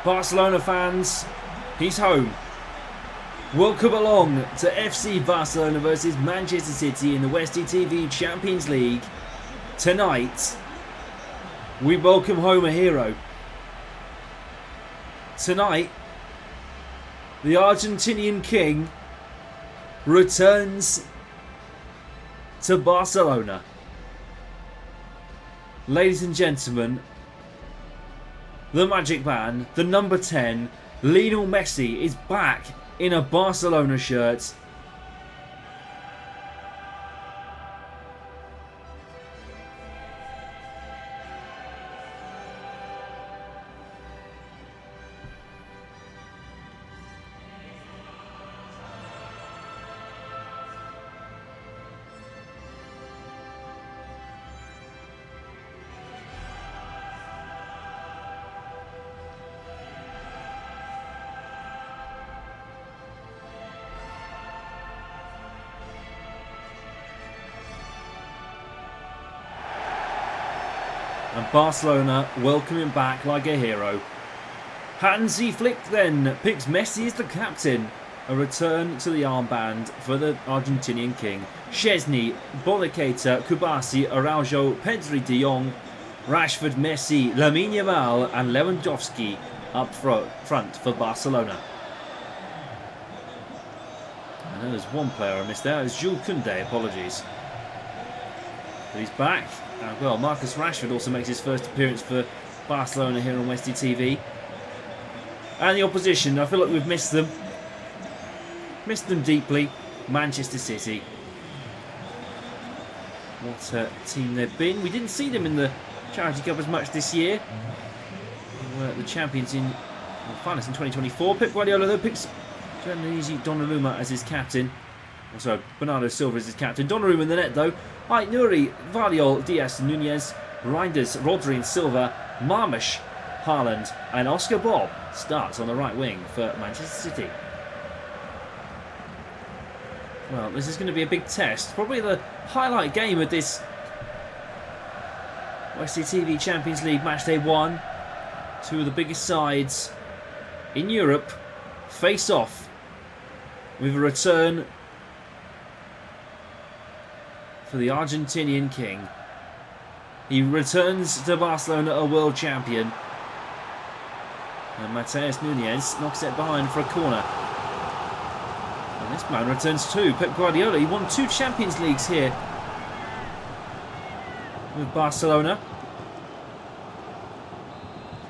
Barcelona fans, he's home. Welcome along to FC Barcelona versus Manchester City in the Westie TV Champions League. Tonight, we welcome home a hero. Tonight, the Argentinian king returns to Barcelona. Ladies and gentlemen, the Magic Man, the number 10, Lionel Messi, is back in a Barcelona shirt. And Barcelona welcome him back like a hero. Hansi Flick then picks Messi as the captain. A return to the armband for the Argentinian king. Szczesny, Boleketa, Kubasi, Araujo, Pedri, De Jong, Rashford, Messi, Lamine Yamal and Lewandowski up front for Barcelona. I know there's one player I missed there. It's Jules Koundé, apologies. But he's back. Well, Marcus Rashford also makes his first appearance for Barcelona here on Westie TV. And the opposition, I feel like we've missed them. Missed them deeply. Manchester City. What a team they've been. We didn't see them in the Charity Cup as much this year. They were the champions in finals in 2024. Pep Guardiola though picks Gianluigi Donnarumma as his captain. Also, Bernardo Silva is his captain. Donnarumma in the net though. Nuri, Vardiol, Diaz, Nunez, Reinders, Rodri and Silva, Marmish, Haaland and Oscar Bob starts on the right wing for Manchester City. Well, this is going to be a big test. Probably the highlight game of this Westie TV Champions League Matchday 1. Two of the biggest sides in Europe face off with a return for the Argentinian king. He returns to Barcelona a world champion. And Mateus Nunez knocks it behind for a corner. And this man returns too. Pep Guardiola, he won 2 Champions Leagues here with Barcelona.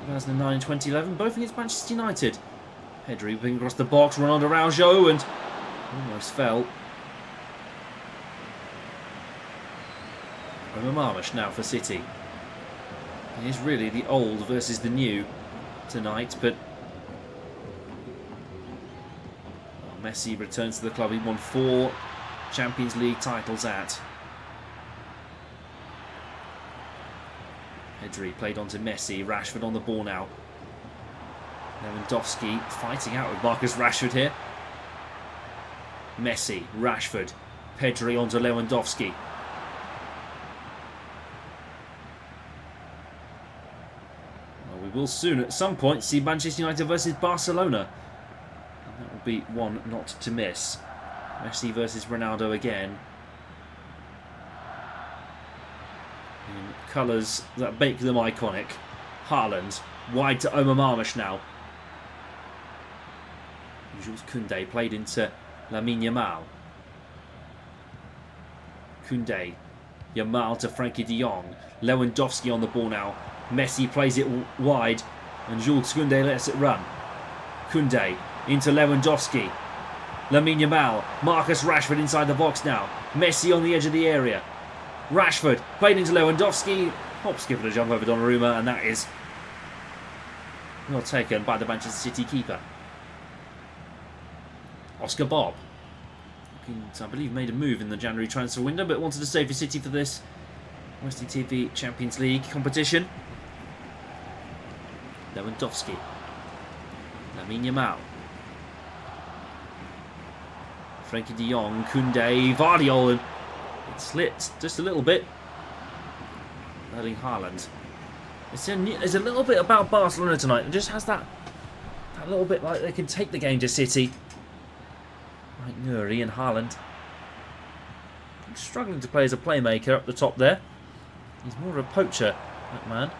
2009 and 2011, both against Manchester United. Pedri whipping across the box, Ronaldo Araujo and almost fell. Marmish now for City. It is really the old versus the new tonight, but Messi returns to the club he won 4 Champions League titles at. Pedri played on to Messi, Rashford on the ball now. Lewandowski fighting out with Marcus Rashford here. Messi, Rashford, Pedri onto Lewandowski. We will soon, at some point, see Manchester United versus Barcelona. And that will be one not to miss. Messi versus Ronaldo again. In colours that make them iconic. Haaland, wide to Omar Marmish now. Jules Koundé played into Lamine Yamal. Koundé, Yamal to Frankie de Jong. Lewandowski on the ball now. Messi plays it wide and Jules Koundé lets it run. Koundé into Lewandowski. Lamine Yamal, Marcus Rashford inside the box now. Messi on the edge of the area. Rashford played into Lewandowski. Hop, skip and a jump over Donnarumma, and that is well taken by the Manchester City keeper. Oscar Bob, I believe, made a move in the January transfer window, but wanted to stay for City for this Westie TV Champions League competition. Lewandowski. Lamine Yamal. Frankie de Jong, Koundé, Vardiol, and it slipped just a little bit. Erling Haaland. There's a little bit about Barcelona tonight. It just has that a little bit like they can take the game to City. Like Nuri and Haaland. Struggling to play as a playmaker up the top there. He's more of a poacher, that man.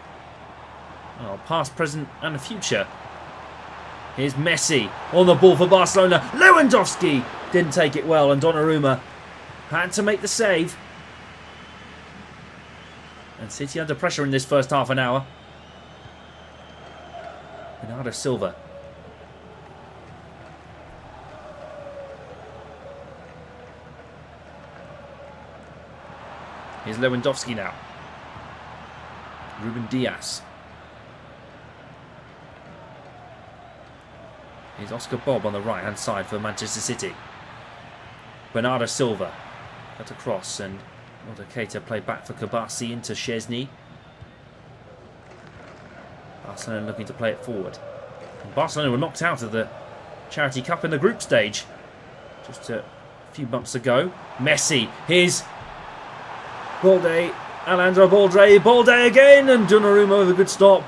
Oh, past, present and future. Here's Messi on the ball for Barcelona. Lewandowski didn't take it well, and Donnarumma had to make the save. And City under pressure in this first half an hour. Bernardo Silva. Here's Lewandowski now. Ruben Diaz. Here's Oscar Bob on the right-hand side for Manchester City. Bernardo Silva. Cut across and Keita played back for Kabasi into Szczesny. Barcelona looking to play it forward. And Barcelona were knocked out of the Charity Cup in the group stage just a few months ago. Messi. Here's Balde. Alejandro Balde. Balde again, and Donnarumma with a good stop.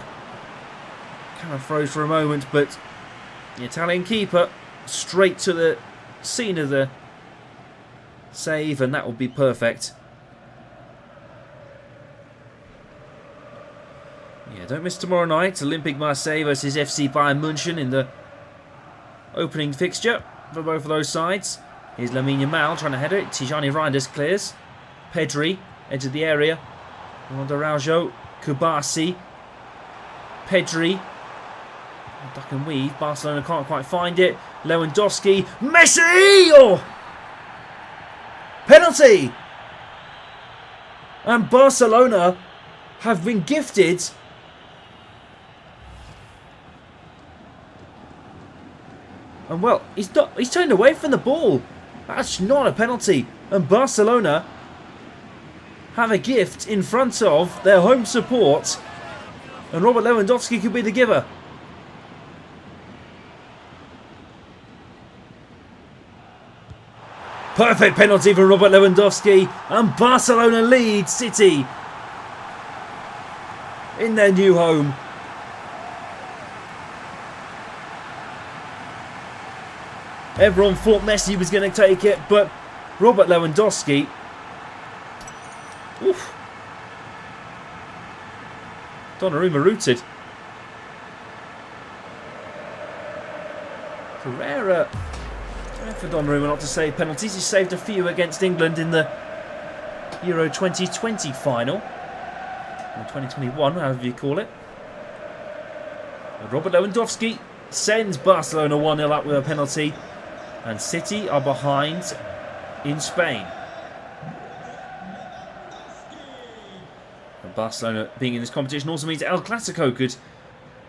Kind of froze for a moment, but the Italian keeper straight to the scene of the save, and that will be perfect. Yeah, don't miss tomorrow night. Olympique Marseille versus FC Bayern München in the opening fixture for both of those sides. Here's Lamine Yamal trying to header it. Tijani Reinders clears. Pedri entered the area. Ronaldo Araujo. Kubasi. Pedri. Duck and weave. Barcelona can't quite find it. Lewandowski. Messi! Oh! Penalty! And Barcelona have been gifted and well, he's turned away from the ball. That's not a penalty. And Barcelona have a gift in front of their home support. And Robert Lewandowski could be the giver. Perfect penalty for Robert Lewandowski. And Barcelona lead City in their new home. Everyone thought Messi was going to take it, but Robert Lewandowski. Oof. Donnarumma rooted. It's a rare for Donnarumma not to save penalties. He saved a few against England in the Euro 2020 final. Or 2021, however you call it. And Robert Lewandowski sends Barcelona 1-0 up with a penalty. And City are behind in Spain. And Barcelona being in this competition also means El Clasico could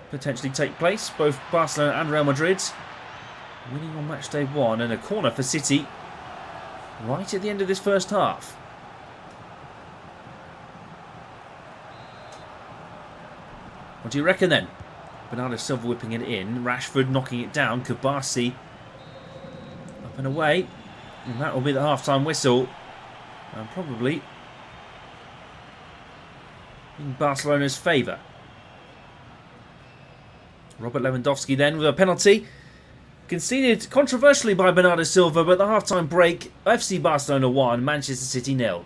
potentially take place. Both Barcelona and Real Madrid winning on match day 1, and a corner for City right at the end of this first half. What do you reckon then? Bernardo Silva whipping it in. Rashford knocking it down. Kubasi up and away. And that will be the half-time whistle. And probably in Barcelona's favour. Robert Lewandowski then with a penalty. Conceded controversially by Bernardo Silva, but the half-time break, FC Barcelona 1, Manchester City 0.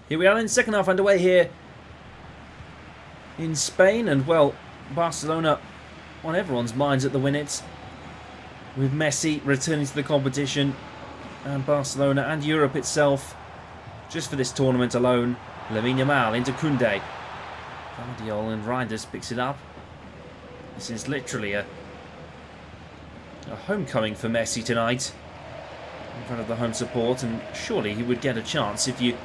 Here we are in second half underway here in Spain, and well, Barcelona on everyone's minds at the Winnets, with Messi returning to the competition, and Barcelona and Europe itself just for this tournament alone. Lamine Yamal into Koundé. Guardiola and Reinders picks it up. This is literally a homecoming for Messi tonight in front of the home support, and surely he would get a chance. If you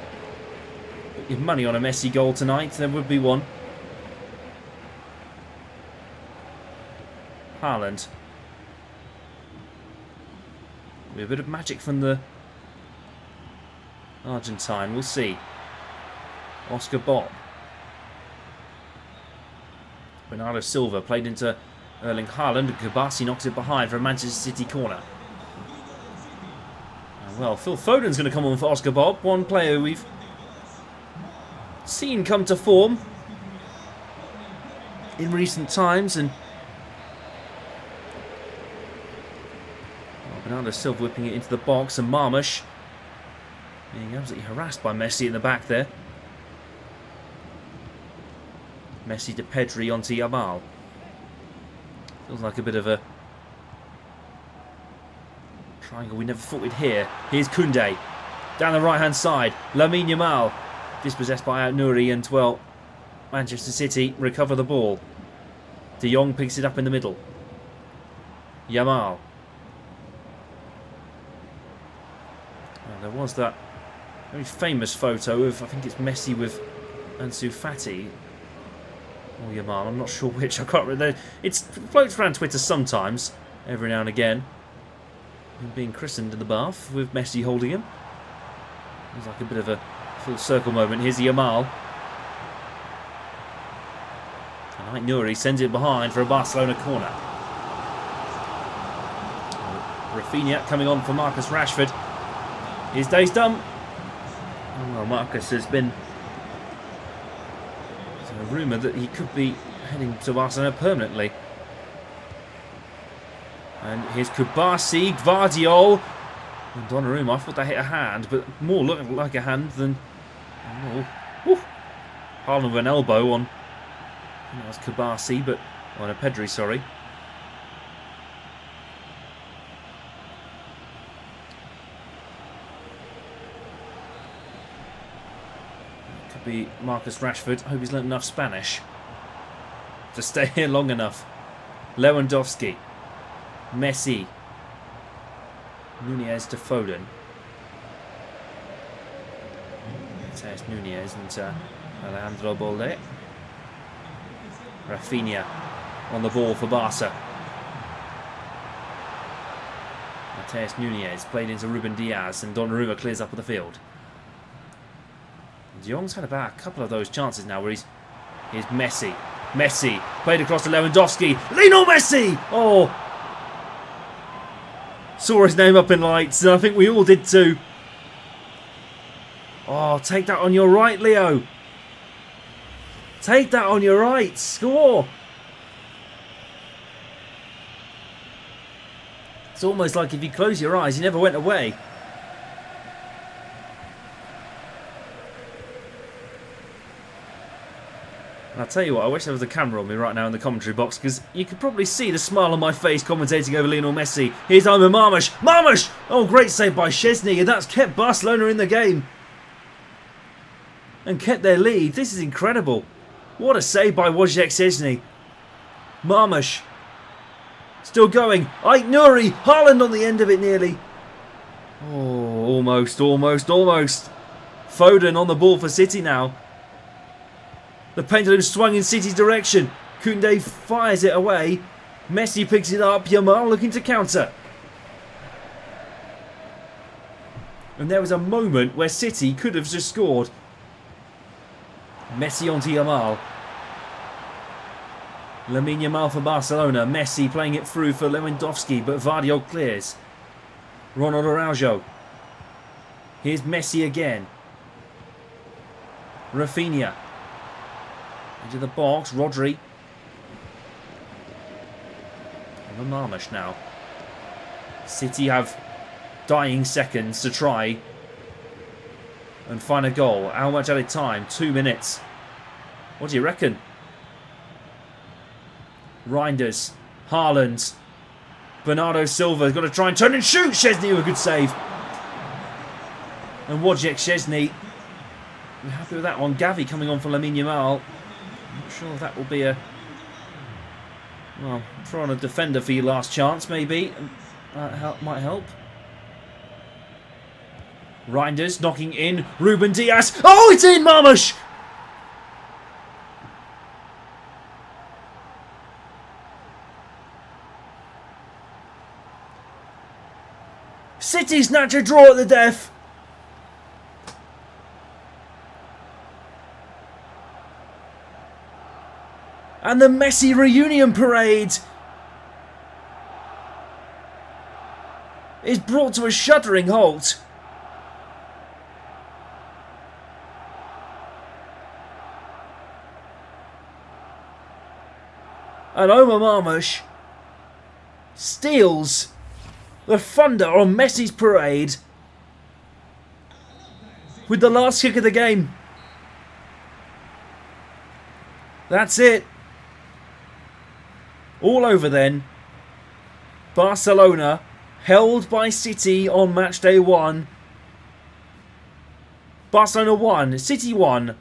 put your money on a Messi goal tonight, there would be one. Haaland. With a bit of magic from the Argentine, we'll see. Oscar Bob. Bernardo Silva played into Erling Haaland. Kubasi knocks it behind for a Manchester City corner. Well, Phil Foden's going to come on for Oscar Bob. One player we've seen come to form in recent times. And Bernardo Silva whipping it into the box. And Marmoush being absolutely harassed by Messi in the back there. Messi to Pedri onto Yamal. Feels like a bit of a triangle we never thought we'd hear. Here's Koundé. Down the right-hand side. Lamine Yamal. Dispossessed by Nouri, and, well, Manchester City recover the ball. De Jong picks it up in the middle. Yamal. Well, there was that very famous photo of, I think it's Messi with Ansu Fati. Or Yamal, I'm not sure which. I can't remember. It floats around Twitter sometimes, every now and again. Being christened in the bath with Messi holding him. It's like a bit of a full circle moment. Here's Yamal. And Nouri sends it behind for a Barcelona corner. Rafinha coming on for Marcus Rashford. His day's done. Oh, well, Marcus has been... There's a rumour that he could be heading to Barcelona permanently. And here's Kubasi, Gvardiol, and Donnarumma. I thought that hit a hand, but more looked like a hand than... Haaland with an elbow on... I think that was Kubasi, but... Oh, no, Pedri, sorry. It could be Marcus Rashford. I hope he's learned enough Spanish to stay here long enough. Lewandowski. Messi. Nunez to Foden. There's Nunez and Alejandro Balde. Rafinha on the ball for Barca. Mateus Nunez played into Ruben Diaz, and Donnarumma clears up of the field. De Jong's had about a couple of those chances now where here's Messi. Messi played across to Lewandowski. Lionel Messi! Oh! Saw his name up in lights, and I think we all did too. Oh, take that on your right, Leo. Take that on your right. Score. It's almost like if you close your eyes, he never went away. And I'll tell you what, I wish there was a camera on me right now in the commentary box, because you could probably see the smile on my face commentating over Lionel Messi. Here's Ivan Marmoush. Marmoush! Oh, great save by Szczesny, and that's kept Barcelona in the game. And kept their lead. This is incredible. What a save by Wojciech Szczesny. Marmoush. Still going. Ait Nouri. Haaland on the end of it nearly. Oh, almost. Foden on the ball for City now. The pendulum swung in City's direction. Koundé fires it away. Messi picks it up. Yamal looking to counter. And there was a moment where City could have just scored. Messi onto Yamal. Lamine Yamal for Barcelona. Messi playing it through for Lewandowski, but Gvardiol clears. Ronald Araujo. Here's Messi again. Rafinha. Into the box, Rodri. And Marmoush now. City have dying seconds to try and find a goal. How much added time? 2 minutes. What do you reckon? Reinders. Haaland. Bernardo Silva has got to try and turn and shoot. Szczesny with a good save. And Wojciech Szczesny. We're happy with that one. Gavi coming on for Lamine Yamal. Not sure if that will be a... Well, try on a defender for your last chance, maybe. That might help. Reinders knocking in. Ruben Diaz. Oh, it's in, Marmoush! City snatch a draw at the death. And the Messi reunion parade is brought to a shuddering halt. And Omar Marmush steals the thunder on Messi's parade with the last kick of the game. That's it. All over then. Barcelona held by City on match day 1. Barcelona 1, City 1.